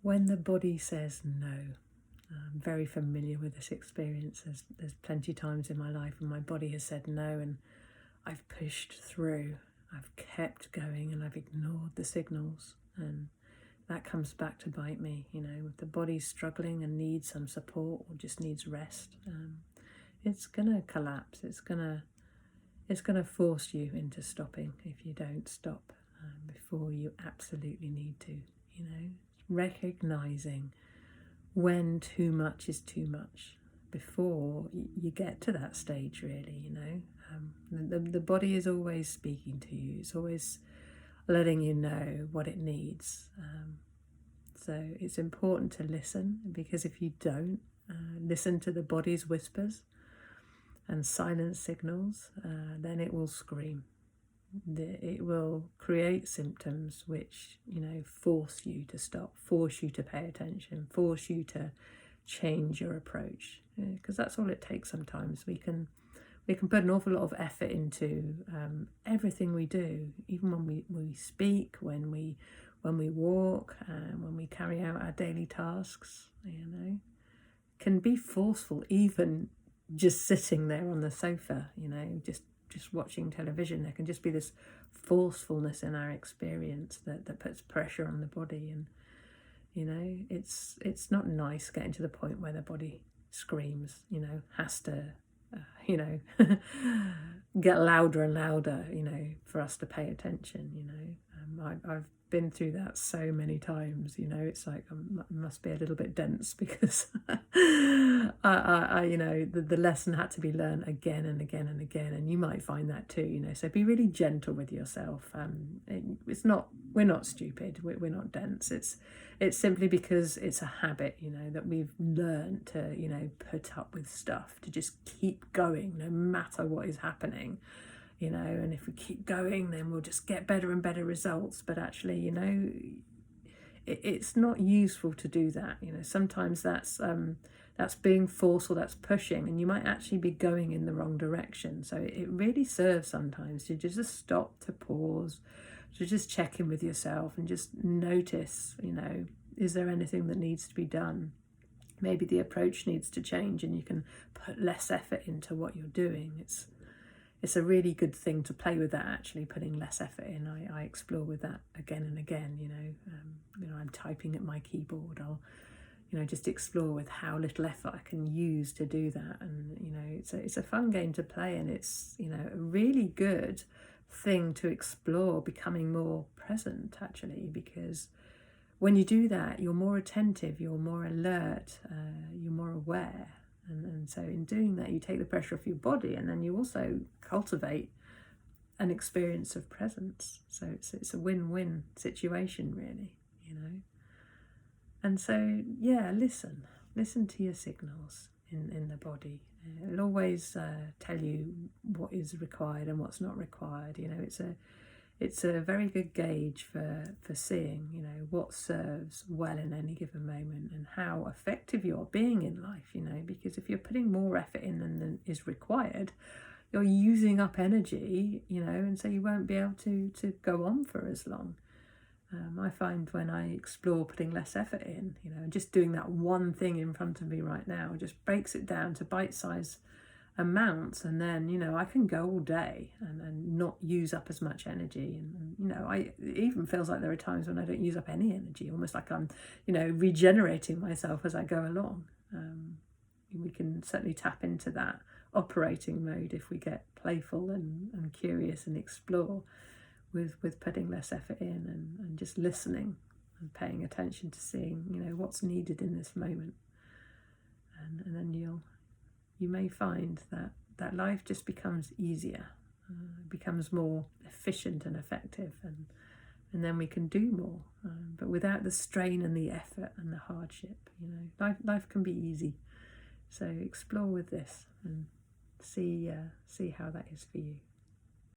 When the body says no, I'm very familiar with this experience. There's plenty of times in my life when my body has said no and I've pushed through, I've kept going and I've ignored the signals, and that comes back to bite me. If the body's struggling and needs some support or just needs rest, it's gonna collapse. It's gonna force you into stopping if you don't stop before you absolutely need to. Recognizing when too much is too much before you get to that stage, really. The body is always speaking to you. It's always letting you know what it needs. So it's important to listen, because if you don't listen to the body's whispers and silent signals, then it will scream. It will create symptoms which, force you to stop, force you to pay attention, force you to change your approach. Because that's all it takes sometimes. We can put an awful lot of effort into everything we do, even when we speak, when we walk, when we carry out our daily tasks. Can be forceful, even just sitting there on the sofa, just watching television. There can just be this forcefulness in our experience that puts pressure on the body, and it's not nice getting to the point where the body screams, has to get louder and louder, for us to pay attention. I've been through that so many times. It's like I must be a little bit dense, because the lesson had to be learned again and again and again, and you might find that too. So be really gentle with yourself. We're not stupid, we're not dense. It's simply because it's a habit, that we've learned to put up with stuff, to just keep going no matter what is happening. And if we keep going, then we'll just get better and better results. But actually, it's not useful to do that. Sometimes that's being forceful, that's pushing, and you might actually be going in the wrong direction. So it really serves sometimes to just stop, to pause, to just check in with yourself and just notice, is there anything that needs to be done? Maybe the approach needs to change and you can put less effort into what you're doing. It's a really good thing to play with that, actually, putting less effort in. I explore with that again and again. I'm typing at my keyboard. I'll, just explore with how little effort I can use to do that. And, it's a fun game to play, and it's, a really good thing to explore becoming more present, actually, because when you do that, you're more attentive, you're more alert, you're more aware. And so in doing that, you take the pressure off your body, and then you also cultivate an experience of presence. So it's a win-win situation, really, And so, listen to your signals in the body. It'll always tell you what is required and what's not required. It's a very good gauge for seeing, what serves well in any given moment and how effective you're being in life, because if you're putting more effort in than is required, you're using up energy, and so you won't be able to go on for as long. I find when I explore putting less effort in, just doing that one thing in front of me right now just breaks it down to bite-sized amounts, and then I can go all day and not use up as much energy, and it even feels like there are times when I don't use up any energy, almost like I'm regenerating myself as I go along. We can certainly tap into that operating mode if we get playful and curious and explore with putting less effort in and just listening and paying attention to seeing what's needed in this moment, and then you may find that life just becomes easier, becomes more efficient and effective, and then we can do more, but without the strain and the effort and the hardship. Life can be easy. So explore with this and see how that is for you.